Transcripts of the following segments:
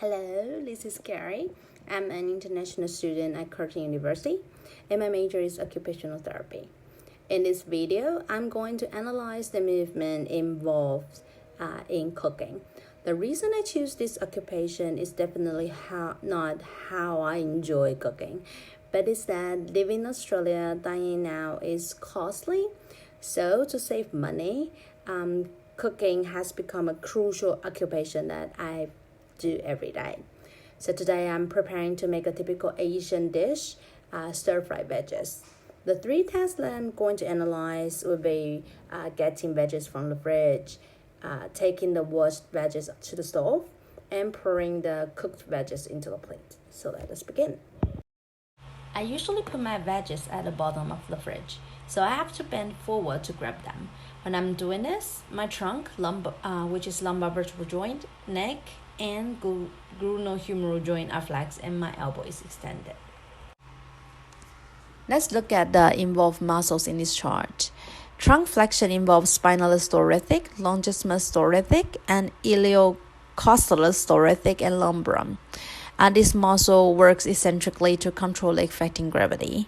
Hello, this is Kari. I'm an international student at Kari University, and my major is occupational therapy. In this video, I'm going to analyze the movement involved in cooking. The reason I choose this occupation is definitely not how I enjoy cooking, but it's that living in Australia, dining out is costly. So to save money, cooking has become a crucial occupation that I do every day. So today I'm preparing to make a typical Asian dish, stir-fried veggies. The three tasks that I'm going to analyze will be getting veggies from the fridge, taking the washed veggies to the stove, and pouring the cooked veggies into the plate. So let us begin. I usually put my veggies at the bottom of the fridge, so I have to bend forward to grab them. When I'm doing this, my trunk, which is lumbar vertebral joint, neck, and glenohumeral joint are flexed and my elbow is extended. Let's look at the involved muscles in this chart. Trunk flexion involves spinalis thoracic, longissimus thoracic, and iliocostalis thoracic and lumbarum. And this muscle works eccentrically to control the affecting gravity.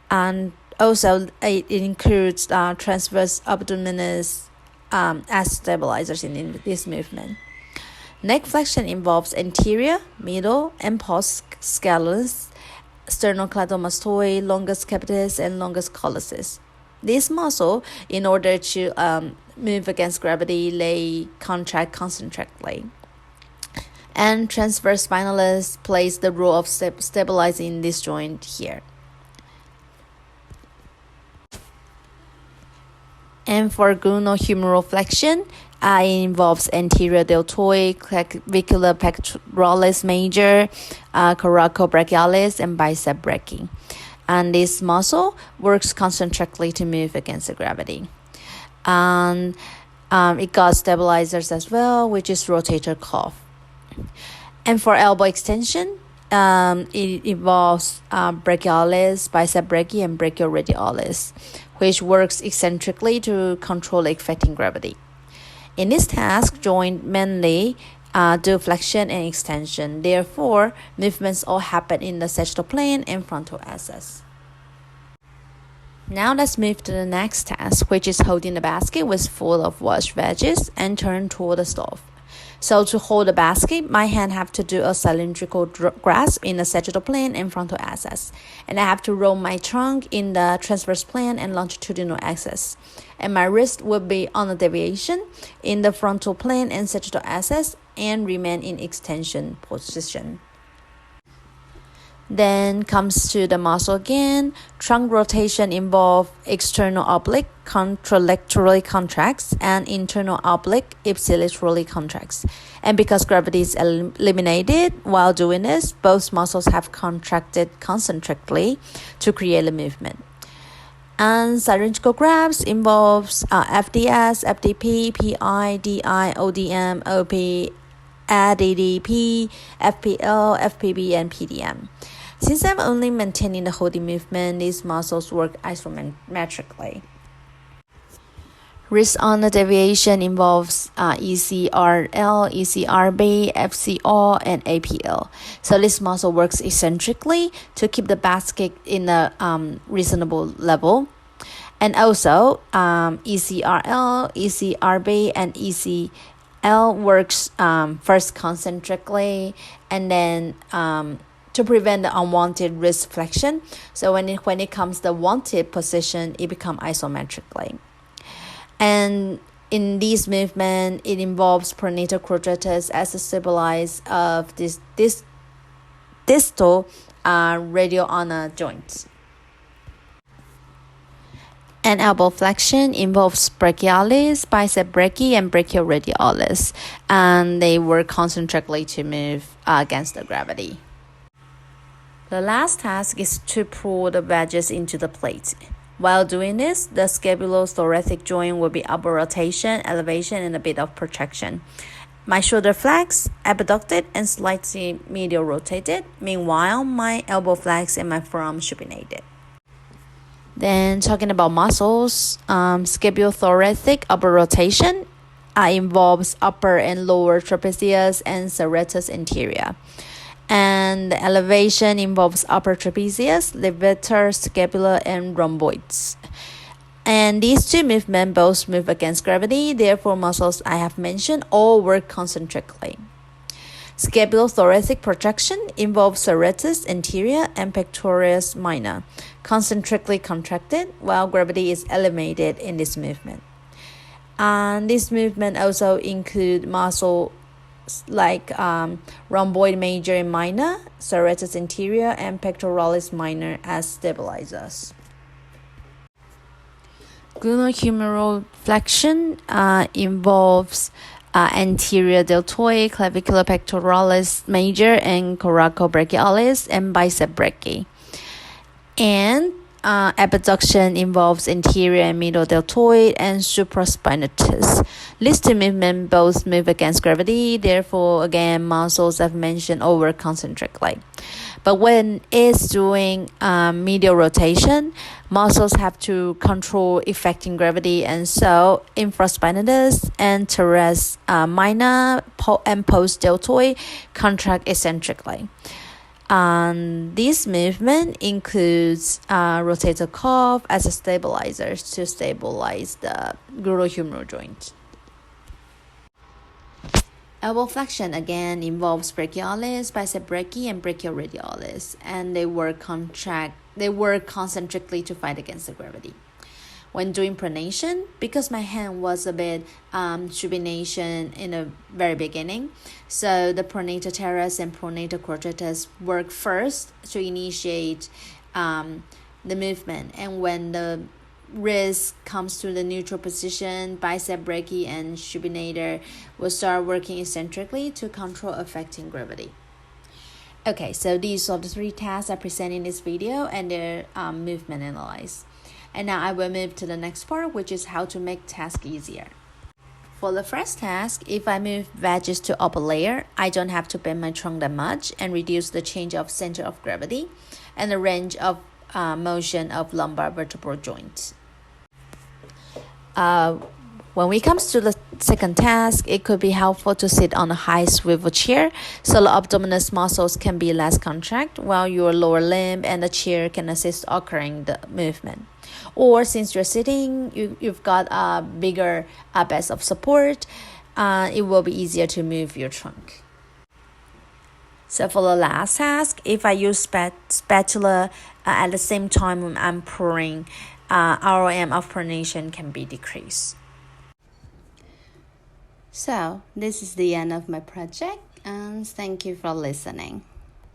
And also it includes transverse abdominis as stabilizers in this movement. Neck flexion involves anterior, middle, and post scalens, sternocleidomastoid, longus capitis, and longus collicis. This muscle, in order to move against gravity, they contract concentrically. And transverse spinalis plays the role of stabilizing this joint here. And for glenohumeral flexion, it involves anterior deltoid, clavicular pectoralis major, coracobrachialis, and bicep brachii. And this muscle works concentrically to move against the gravity. And it got stabilizers as well, which is rotator cuff. And for elbow extension, it involves brachialis, bicep brachii, and brachioradialis, which works eccentrically to control affecting gravity. In this task, joint mainly do flexion and extension. Therefore, movements all happen in the sagittal plane and frontal axis. Now let's move to the next task, which is holding the basket with full of washed veggies and turn toward the stove. So to hold the basket, my hand have to do a cylindrical grasp in the sagittal plane and frontal axis. And I have to roll my trunk in the transverse plane and longitudinal axis. And my wrist will be on a deviation in the frontal plane and sagittal axis and remain in extension position. Then comes to the muscle again. Trunk rotation involves external oblique contralaterally contracts and internal oblique ipsilaterally contracts. And because gravity is eliminated while doing this, both muscles have contracted concentrically to create a movement. And cylindrical grabs involves FDS, FDP, PI, DI, ODM, OP, ADDP, FPL, FPB, and PDM. Since I'm only maintaining the holding movement, these muscles work isometrically. Wrist on the deviation involves ECRL, ECRB, FCO, and APL. So this muscle works eccentrically to keep the basket in a reasonable level. And also ECRL, ECRB, and ECL works first concentrically and then to prevent the unwanted wrist flexion. So when it comes to the wanted position, it becomes isometrically. And in this movement, it involves pronator quadratus as a stabilize of this distal radial ulnar joints. And elbow flexion involves brachialis, bicep brachii, and brachioradialis, and they work concentrically to move against the gravity. The last task is to pour the veggies into the plate. While doing this, the scapulothoracic joint will be upward rotation, elevation, and a bit of protraction. My shoulder flex, abducted, and slightly medial rotated. Meanwhile, my elbow flex and my forearm supinated. Then talking about muscles, scapulothoracic upper rotation involves upper and lower trapezius and serratus anterior. And the elevation involves upper trapezius, levator, scapula, and rhomboids. And these two movements both move against gravity, therefore muscles I have mentioned all work concentrically. Scapulothoracic projection involves serratus anterior and pectoralis minor, concentrically contracted, while gravity is eliminated in this movement. And this movement also include muscles like rhomboid major and minor, serratus anterior, and pectoralis minor as stabilizers. Glenohumeral flexion involves anterior deltoid, clavicular pectoralis major, and coracobrachialis, and bicep brachii. And abduction involves anterior and middle deltoid and supraspinatus. These two movements both move against gravity, therefore, again, muscles I've mentioned all work concentrically. But when it's doing medial rotation, muscles have to control affecting gravity, and so infraspinatus and teres minor and post-deltoid contract eccentrically. This movement includes rotator cuff as a stabilizer to stabilize the glenohumeral joint. Elbow flexion again involves brachialis, bicep brachii, and brachioradialis, and they work concentrically to fight against the gravity. When doing pronation, because my hand was a bit supination in the very beginning, so the pronator teres and pronator quadratus work first to initiate the movement, and when the wrist comes to the neutral position, bicep brachii and supinator will start working eccentrically to control affecting gravity. Okay, so these are the 3 tasks I present in this video and their movement analyzed. And now I will move to the next part, which is how to make tasks easier. For the first task, if I move wedges to upper layer, I don't have to bend my trunk that much and reduce the change of center of gravity and the range of motion of lumbar vertebral joints. When it comes to the second task, it could be helpful to sit on a high swivel chair so the abdominis muscles can be less contract while your lower limb and the chair can assist occurring the movement. Or since you're sitting, you've got a bigger base of support, it will be easier to move your trunk. So for the last task, if I use spatula at the same time when I'm pouring, ROM of pronation can be decreased. So this is the end of my project, and thank you for listening.